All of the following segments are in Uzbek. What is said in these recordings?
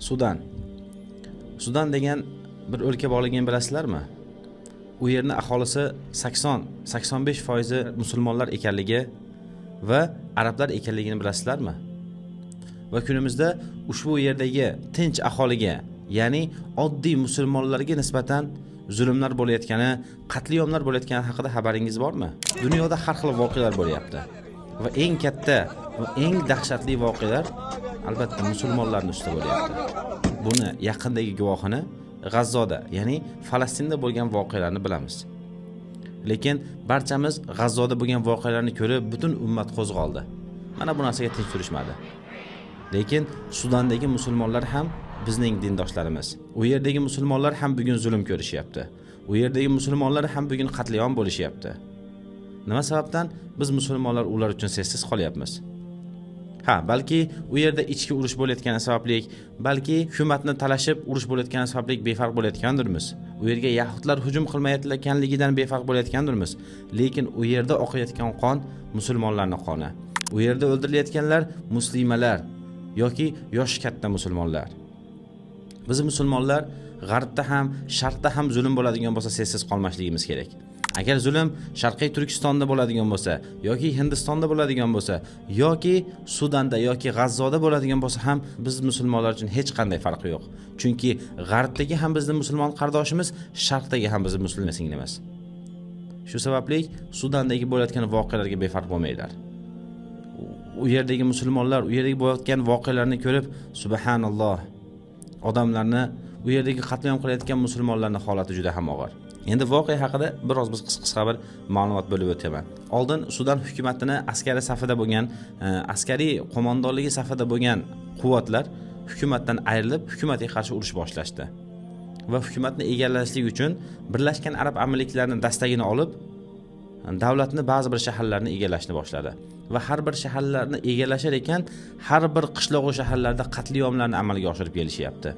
Sudan. Sudan degan bir o'lka borligini bilasizlarmi? U yerning aholisi 80-85% musulmonlar ekanligi va arablar ekanligini bilasizlarmi? Va kunimizda ushbu yerdagi tinch aholiga, ya'ni oddiy musulmonlarga nisbatan zulmlar bo'layotgani, qatliyomlar bo'layotgani haqida xabaringiz bormi? Dunyoda har xil voqealar bo'lyapti. Va eng katta va eng dahshatli voqealar albatta musulmonlarning ustida bo'lyapti. Buni yaqindagi guvohini G'azzoda, ya'ni Falastinda bo'lgan voqealarni bilamiz. Lekin barchamiz G'azzoda bo'lgan voqealarni ko'rib, butun ummat qo'zg'oldi. Mana bu narsaga tinch turishmadi. Lekin Sudandagi musulmonlar ham bizning dindoshlarimiz. U yerdagi musulmonlar ham bugun zulm ko'rishyapti. U yerdagi musulmonlar ham bugun qatliam bo'lishyapti. Nima sababdan biz musulmonlar ular uchun sessiz qolyapmiz? Balki u yerda ichki urush bo'layotgani sababli, balki hukumatni talashib urush bo'layotgani sababli befarq bo'layotgandirmiz. U yerga yahudlar hujum qilmayotganligidan befarq bo'layotgandirmiz. Lekin u yerda oqayotgan qon musulmonlarning qoni. U yerda o'ldirilayotganlar muslimalar yoki yosh katta musulmonlar. Biz musulmonlar g'arbda ham, sharqda ham zulm bo'ladigan bo'lsa sessiz qolmasligimiz kerak. Agar zulm Sharqiy Turkistonda bo'ladigan bo'lsa, yoki Hindistonda bo'ladigan bo'lsa, yoki Sudanda yoki G'azzoda bo'ladigan bo'lsa ham biz musulmonlar uchun hech qanday farqi yo'q. Chunki g'arbdagi ham bizning musulmon qardoshimiz, sharqdagi ham bizning musulmon singlimiz. Shu sababli Sudandagi bo'layotgan voqealarga befarq bo'lmaylar. U yerdagi musulmonlar u yerdagi bo'layotgan voqealarni ko'rib, subhanalloh, odamlarni u yerdagi qatliam qilayotgan musulmonlarning holati juda ham og'ir. Endi voqea haqida biroz biz qisqa bir ma'lumot bo'lib o'taman. Oldin Sudan hukumatini askari safida bo'lgan, askariy qo'mondonligi safida bo'lgan quvvatlar hukumatdan ayrilib, hukumatga qarshi urush boshlashdi. Va hukumatni egallashlik uchun Birlashgan Arab Amirliklarining dastagini olib, davlatni ba'zi bir shaharlarni egallashni boshladi. Va har bir shaharlarni egallashar ekan, har bir qishloq va shaharlarda qatliyomlarni amalga oshirib kelishyapti.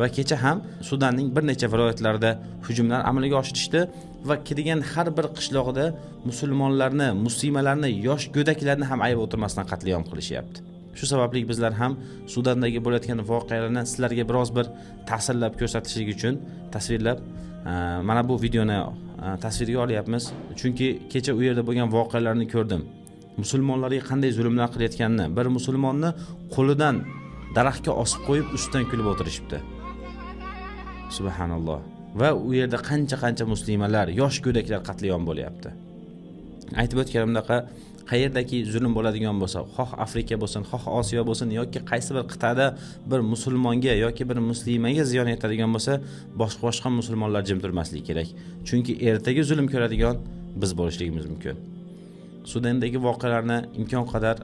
Va kecha ham Sudanning bir necha viloyatlarida hujumlar amalga oshirishdi va kirgan har bir qishlog'ida musulmonlarni, muslimalarni, yosh go'daklarni ham ayb o'tirmasdan qatliyom qilishyapti. Shu sababli bizlar ham Sudandagi bo'layotgan voqealarni sizlarga biroz bir ta'sirlab ko'rsatishlik uchun tasvirlab mana bu videoni tasvirga olyapmiz. Chunki kecha u yerda bo'lgan voqealarni ko'rdim. Musulmonlarga qanday zulmlar qilayotganini, bir musulmonni qo'lidan daraxtga osib qo'yib ustidan kulib o'tirishibdi. Subhanalloh. Va u yerda qancha muslimalar, yosh go'daklar qatliyom bo'lyapti. Aytib o'tganimdaqa qayerdagi zulm bo'ladigan bo'lsa, xoh Afrika bo'lsin, xoh Osiyo bo'lsin yoki qaysi bir qit'ada bir musulmonga yoki bir muslimaga ziyon yetadigan bo'lsa, boshqa musulmonlar jim turmasligi kerak. Chunki ertaga zulm ko'radigan biz bo'lishligimiz mumkin. Sudandagi voqealarni imkon qadar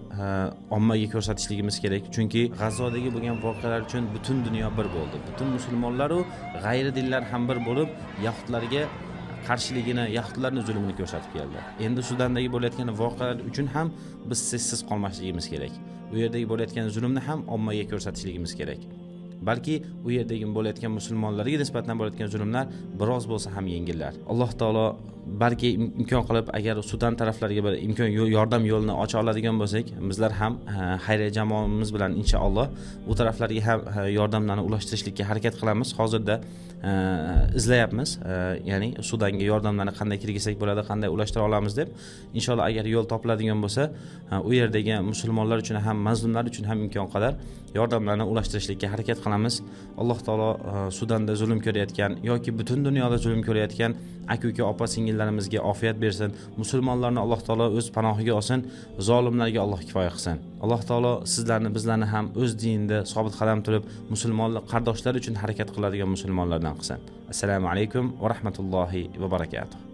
ommaga ko'rsatishligimiz kerak. Chunki G'azzodagi bo'lgan voqealar uchun butun dunyo bir bo'ldi. Butun musulmonlar va g'ayri dinlar ham bir bo'lib, yahudlarga qarshiligini, yahudlarning zulmini ko'rsatib keldi. Endi Sudandagi bo'layotgan voqealar uchun ham biz sessiz qolmasligimiz kerak. U yerdagi bo'layotgan zulmni ham ommaga ko'rsatishligimiz kerak. Balki u yerdagi bo'layotgan musulmonlarga nisbatan bo'layotgan zulmlar biroz bo'lsa ham yengillar. Alloh taolo balki imkon qilib agar Sudan taraflariga bir imkon yordam yo'lini ocha oladigan bo'lsak, bizlar ham xayriya jamoamiz bilan inshaalloh u taraflarga ham yordamlarni ulashtirishlikka harakat qilamiz. Hozirda izlayapmiz. Ya'ni Sudanga yordamlarni qanday kirgizsak bo'ladi, qanday ulashtira olamiz deb. Inshaalloh agar yo'l topiladigan bo'lsa, u yerdagi musulmonlar uchun ham, mazlumlar uchun ham imkon qadar yordamlarni ulashtirishlikka harakat qilamiz. Alloh taolo Sudanda zulm ko'rayotgan yoki butun dunyoda zulm ko'rayotgan aka-uka, opa-singillarimizga ofiyat bersin. Musulmonlarni Alloh taolo o'z panohiga olsin, zolimlarga Alloh kifoya qilsin. Alloh taolo sizlarni, bizlarni ham o'z dinida sobit qadam turib, musulmonlar qardoshlar uchun harakat qiladigan musulmonlardan qilsin. Assalomu alaykum va rahmatullohi va barakatuh.